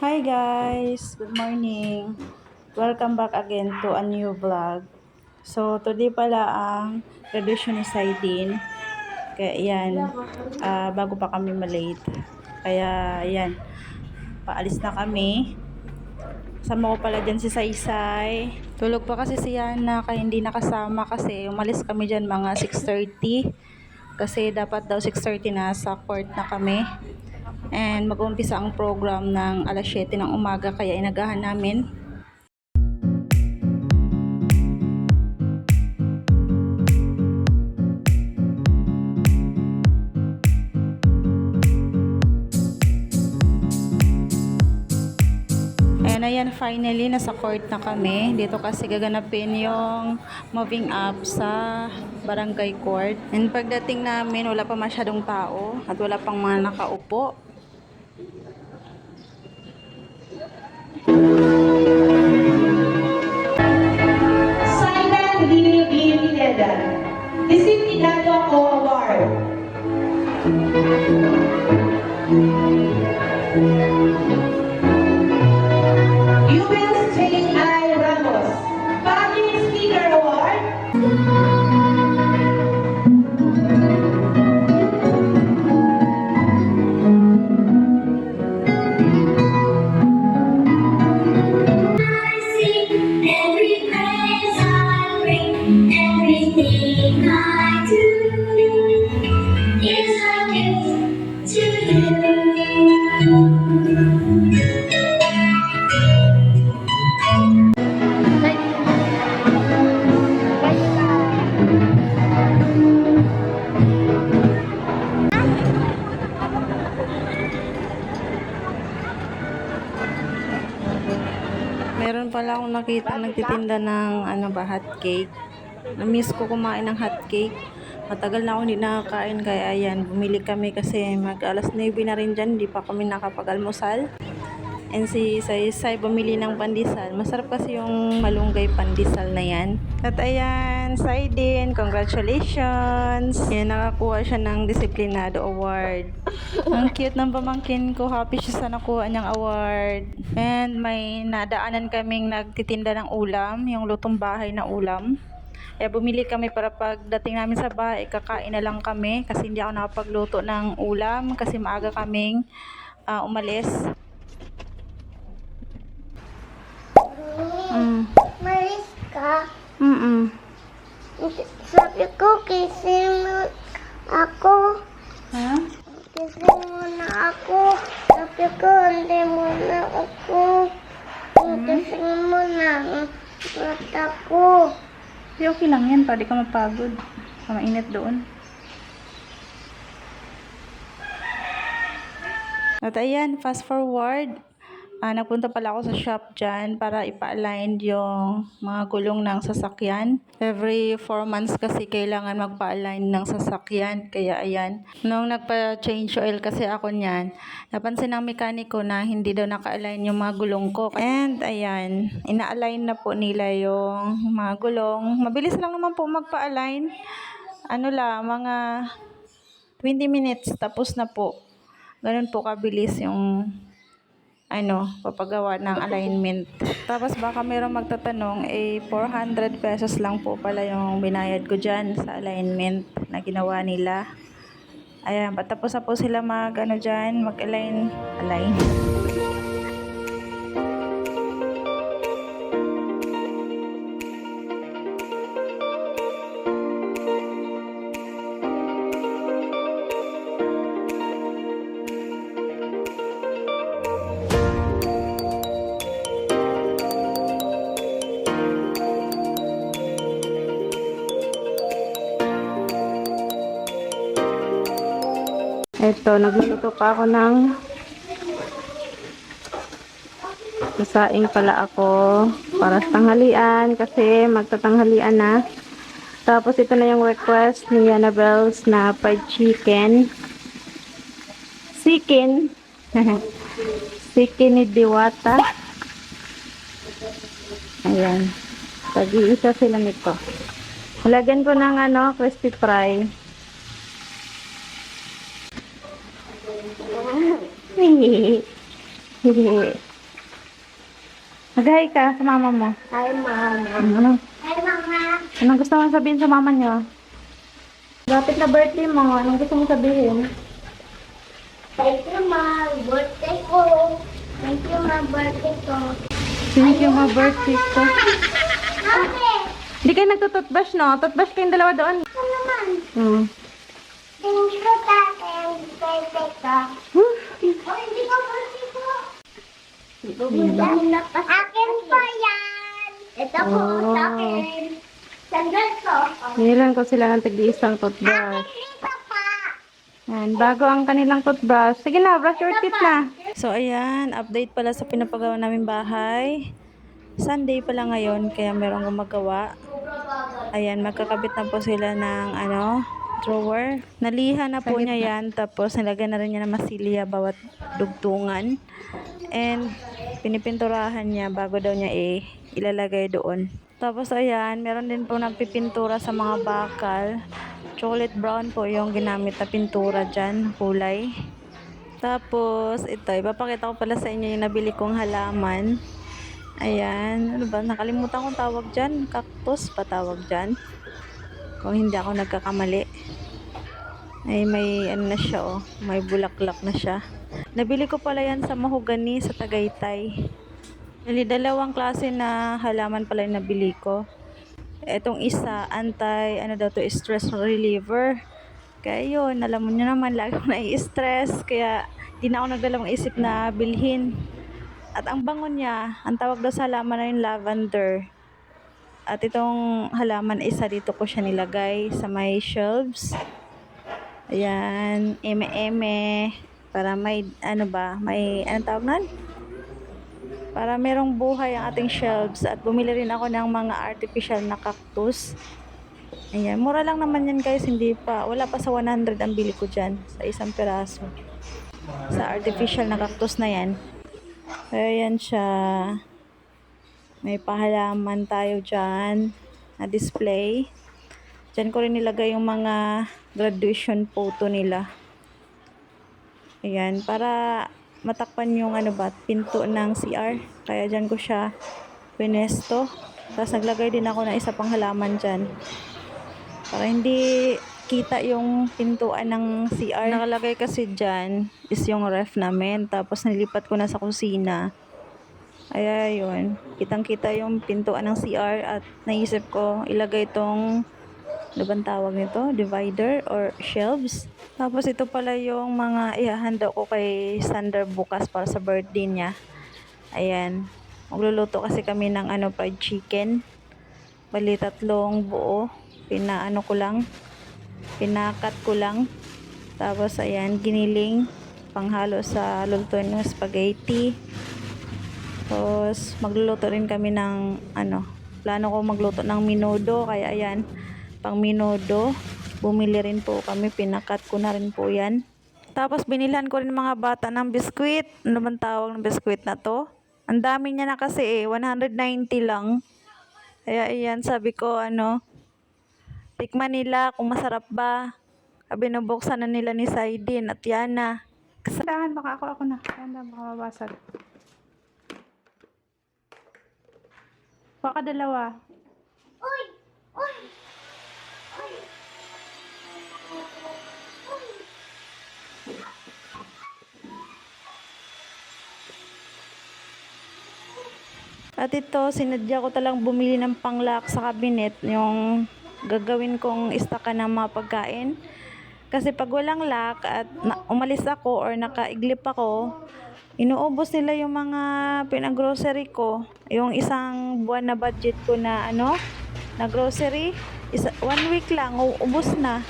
Hi guys, good morning. Welcome back again to a new vlog. So today pala ang graduation ni Saidin. Kaya yan, bago pa kami malate. Kaya yan, paalis na kami. Sama ko pala dyan si Saysay. Tulog pa kasi si Yana kaya hindi nakasama kasi umalis kami dyan mga 6:30. Kasi dapat daw 6:30 na sa court na kami. And mag-uumpisa ang program ng alas 7 ng umaga kaya inagahan namin. And ayan, finally nasa court na kami. Dito kasi gaganapin yung moving up sa barangay court. And pagdating namin wala pa masyadong tao at wala pang mga nakaupo. Silent Pineda, Disciplinado ako Award. Jubel J.I. Ramos, Public Speaker Award. Every praise I bring, everything I do is a gift to Meron pala akong nakita nagtitinda ng hot cake. Na-miss ko kumain ng hot cake. Matagal na ako hindi nakakain kaya ayan, bumili kami kasi mag alas 9 na rin dyan, hindi pa kami nakapag-almusal. And si Saysay bumili ng pandesal. Masarap kasi yung malunggay pandesal na yan. At ayan, Saidin, congratulations! Yan, nakakuha siya ng Disiplinado Award. Ang cute ng pamangkin ko. Happy siya sa nakuha niyang award. And may nadaanan kaming nagtitinda ng ulam, yung lutong bahay na ulam. Kaya bumili kami para pagdating namin sa bahay, kakain na lang kami kasi hindi ako nakapagluto ng ulam kasi maaga kaming umalis. Malis ka? Mm-mm. Sabi ko, kissing mo ako. Ha? Kissing mo na ako. Sabi ko, hindi mo na ako. Kissing mo na mata ko. Okay lang yan, pwede ka mapagod. Mainit doon. At ayan, fast forward. Nagpunta pala ako sa shop dyan para ipa-align yung mga gulong ng sasakyan. Every 4 months kasi kailangan magpa-align ng sasakyan. Kaya ayan, nung nagpa-change oil kasi ako niyan, napansin ng mekaniko na hindi daw naka-align yung mga gulong ko. And ayan, ina-align na po nila yung mga gulong. Mabilis lang naman po magpa-align. Mga 20 minutes tapos na po. Ganun po kabilis yung papagawa ng alignment. Tapos baka mayroong magtatanong, 400 pesos lang po pala yung binayad ko dyan sa alignment na ginawa nila. Ayan, patapos na po sila mag-align. Eto, nagluluto pa ako ng sasaing pala ako para sa tanghalian kasi magtatanghalian na. Tapos ito na yung request ni Annabelle's na fried chicken. Sikin. Sikin ni Diwata. Ayan. Tag-iisa sila nito. Lagyan ko ng crispy fry. Hehehe. Mag-hi ka sa mama mo. Hi, Mama. Ano? Hi, Mama. Anong gusto mo sabihin sa mama niyo? Lapit na birthday mo. Anong gusto mo sabihin? Thank you, Ma. Birthday ko. Thank you, Ma. Birthday ko. Thank you, ma. Birthday ko. Mami! Hindi kayo nagtututbrush, no? Toothbrush kayong dalawa doon. Ano naman? Hmm. Thank you, Tatay. Birthday ko. Oh, hindi ko birthday ko. Akin po yan. Ito po, Oh. sa akin. Sandal ko. Nilan ko sila ng tig-isang toothbrush. Akin dito pa. Ayan, bago ang kanilang toothbrush. Sige na, brush your teeth na. So, ayan, update pala sa pinapagawa namin bahay. Sunday pala ngayon, kaya merong gumagawa. Ayan, magkakabit na po sila ng, drawer. Naliha na po niya yan, tapos nilagyan na rin niya ng masilya bawat dugtungan. And, pinipinturahan niya bago daw niya ilalagay doon. Tapos, ayan, meron din po nagpipintura sa mga bakal. Chocolate brown po yung ginamit na pintura dyan, kulay. Tapos, ito, ipapakita ko pala sa inyo yung nabili kong halaman. Ayan, ano ba, nakalimutan kong tawag dyan. Cactus pa tawag dyan. Kung hindi ako nagkakamali. Ay, may ano na siya, oh. May bulaklak na siya. Nabili ko pala yan sa Mahogany sa Tagaytay. Dalawang klase na halaman pala yung nabili ko. Etong isa, stress reliever. Kaya yun, alam mo nyo naman, lagi ko nai-stress. Kaya, di na ako nagdalawang isip na bilhin. At ang bango niya, ang tawag daw sa halaman na yung lavender. At itong halaman, isa dito ko siya nilagay sa may shelves. Ayan, eme-eme. Para may, anong tawag nan? Para merong buhay ang ating shelves. At bumili rin ako ng mga artificial na cactus. Ayan, mura lang naman yan guys, wala pa sa 100 ang bili ko dyan, sa isang piraso. Sa artificial na cactus na yan. Ayan siya. May pahalaman tayo dyan na display. Dyan ko rin nilagay yung mga graduation photo nila. Ayan, para matakpan yung pinto ng CR. Kaya dyan ko siya pinesto. Tapos naglagay din ako ng isa pang halaman dyan. Para hindi kita yung pintuan ng CR. Nakalagay kasi dyan is yung ref namin. Tapos nilipat ko na sa kusina. Ay, yun. Kitang-kita yung pintuan ng CR at naisip ko ilagay itong, ano bang tawag nito? Divider or shelves. Tapos ito pala yung mga ihahanda ko kay Sander bukas para sa birthday niya. Ayan. Magluluto kasi kami ng fried chicken. Bali 3 buo. Pinakat ko lang. Tapos ayan, giniling. Panghalo sa lulutuin ng spaghetti. Tapos magluluto rin kami ng plano ko magluto ng menudo. Kaya ayan, pang menudo. Bumili rin po kami. Pinakat ko na rin po yan. Tapos binilhan ko rin mga bata ng biskwit. Ano bang tawag ng biskwit na to? Ang dami niya na kasi 190 lang. Kaya ayan, sabi ko tikman nila kung masarap ba. Binubuksan na nila ni Saidin at Yana. Kasalahan, baka ako na. Yan baka mabasag. Baka dalawa. Uy! Uy! Uy! At ito, sinadya ko talang bumili ng panglock sa cabinet, yung gagawin kong istakan ng mga pagkain. Kasi pag walang lock at umalis ako or nakaiglip ako, inuubos nila yung mga pinag-grocery ko. Yung isang buwan na budget ko na na grocery, 1 week lang, ubos na.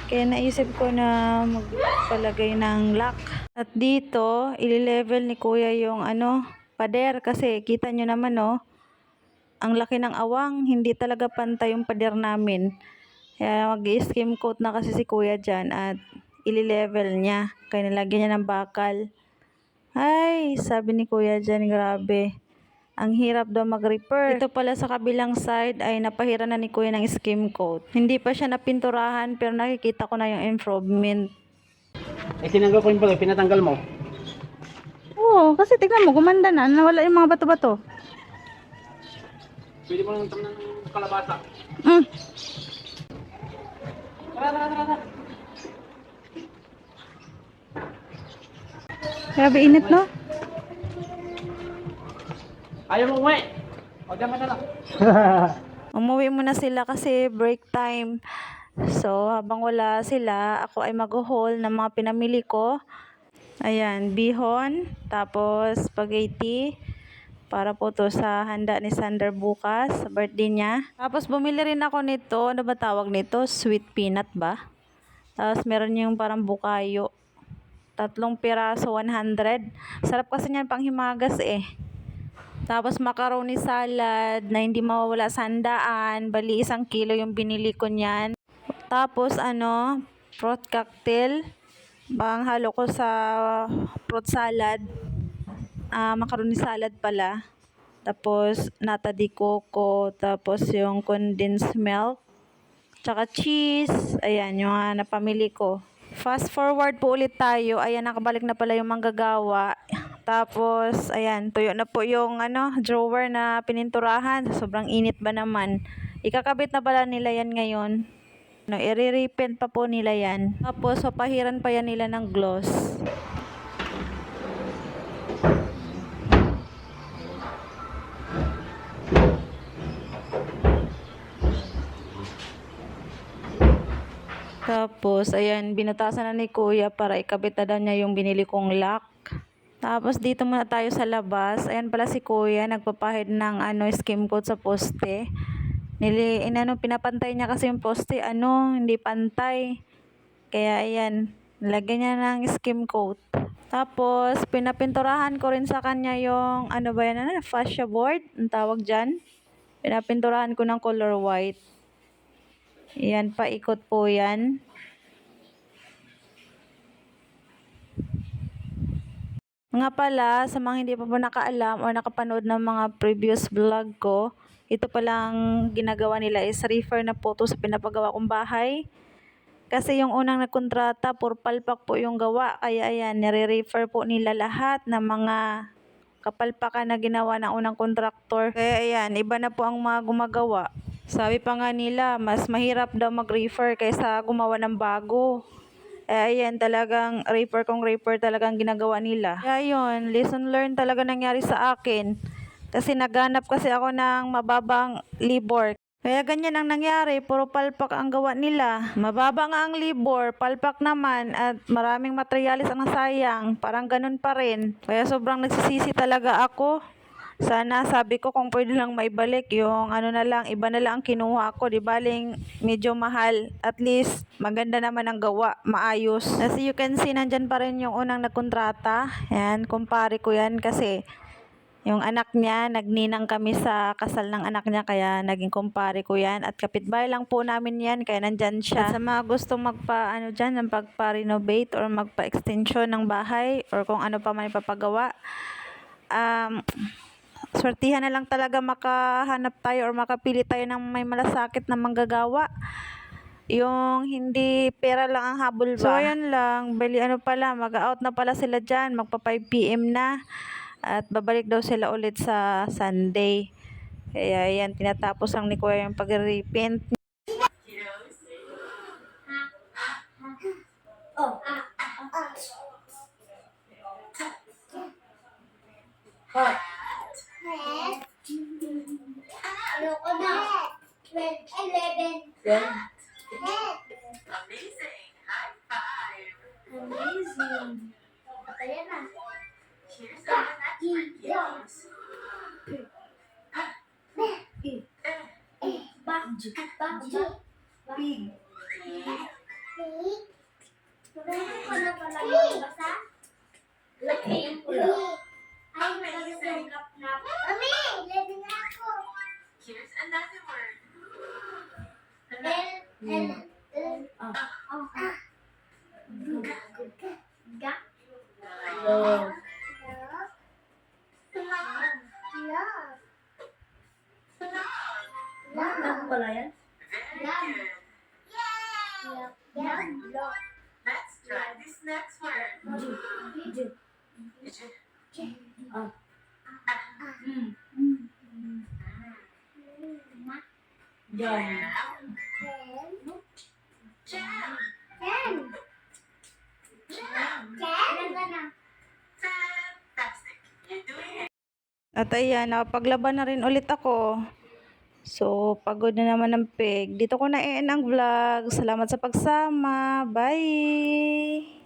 Kaya naisip ko na magpalagay ng lock. At dito, ili-level ni Kuya yung pader kasi kita nyo naman ang laki ng awang, hindi talaga pantay yung pader namin. Kaya mag-i-skim coat na kasi si Kuya dyan at ili-level niya. Kaya nilagyan niya ng bakal. Ay, sabi ni Kuya dyan, grabe. Ang hirap daw mag-repair. Ito pala sa kabilang side ay napahira na ni Kuya ng skim coat. Hindi pa siya napinturahan pero nakikita ko na yung improvement. Tinanggal ko yung bagay, pinatanggal mo. Oo, kasi tignan mo, gumanda na. Nawala yung mga bato-bato. Pwede mo lang ng kalabasa. Mm. Tara. Grabe init, no? Ayaw mo umuwi. O, diyan ka na lang. Umuwi muna sila kasi break time. So, habang wala sila, ako ay mag-haul ng mga pinamili ko. Ayan, bihon, tapos spaghetti, para po to sa handa ni Sander bukas, sa birthday niya. Tapos bumili rin ako nito, ano ba tawag nito? Sweet peanut ba? Tapos meron yung parang bukayo. 3 piraso, 100. Sarap kasi niyan pang himagas eh. Tapos macaroni salad na hindi mawawala sa handaan. Bali 1 kilo yung binili ko niyan. Tapos fruit cocktail. Halo ko sa fruit salad. Macaroni salad pala. Tapos nata de coco. Tapos yung condensed milk. Tsaka cheese. Ayan, yung napamili ko. Fast forward po ulit tayo. Ayan, nakabalik na pala yung manggagawa. Tapos, ayan, tuyo na po yung drawer na pininturahan. Sobrang init ba naman. Ikakabit na pala nila yan ngayon. I-repaint pa po nila yan. Tapos, papahiran pa yan nila ng gloss. Tapos, ayan, binutasan na ni Kuya para ikabit na daw niya yung binili kong lock. Tapos, dito muna tayo sa labas. Ayan pala si Kuya, nagpapahid ng skim coat sa poste. Pinapantay niya kasi yung poste, hindi pantay. Kaya, ayan, nilagyan niya ng skim coat. Tapos, pinapinturahan ko rin sa kanya yung, fascia board, ang tawag dyan. Pinapinturahan ko ng color white. Yan, paikot po yan. Nga pala, sa mga hindi pa po nakaalam o nakapanood ng mga previous vlog ko, ito palang ginagawa nila is refer na po to sa pinapagawa kong bahay. Kasi yung unang nagkontrata, puro palpak po yung gawa. Kaya ayan, nire-refer po nila lahat ng mga kapalpakan na ginawa ng unang kontraktor. Kaya ayan, iba na po ang mga gumagawa. Sabi pa nga nila, mas mahirap daw mag-refer kaysa gumawa ng bago. Ayan, talagang refer talagang ginagawa nila. Kaya yun, lesson learned talaga nangyari sa akin. Kasi naghanap kasi ako ng mababang libor. Kaya ganyan ang nangyari, puro palpak ang gawa nila. Mababa nga ang libor, palpak naman, at maraming materialis ang nasayang. Parang ganun pa rin. Kaya sobrang nagsisisi talaga ako. Sana sabi ko kung pwede lang maibalik yung iba na lang ang kinuha ko. Di baling medyo mahal. At least maganda naman ang gawa, maayos. As you can see, nandyan pa rin yung unang nagkontrata. Yan, kumpare ko yan kasi yung anak niya, nagninang kami sa kasal ng anak niya, kaya naging kumpare ko yan. At kapitbahay lang po namin yan, kaya nandyan siya. At sa mga gustong magpa-renovate or magpa-extension ng bahay or kung ano pa man ipapagawa, swertihan na lang talaga makahanap tayo or makapili tayo ng may malasakit na manggagawa. Yung hindi pera lang ang habol ba. So, ayan lang. Bali, mag-out na pala sila dyan. Magpa 5 PM na. At babalik daw sila ulit sa Sunday. Kaya, ayan, tinatapos lang ni Kuya yung pag-repaint. Ano ko na? 11. Amazing! High five! Amazing. Kaya na. Here's our next word, kiddos. Pig. Marunong ko na pala magbasa? Laki yung pula. Ay, Amazing! Mami, ready na ako. Here's another word. Ga. Love. Love pala yan? Very good. Let's try this next word. At ayan, napaglaban na rin ulit ako. So, pagod na naman ng pig. Dito ko na i-end ang vlog. Salamat sa pagsama. Bye!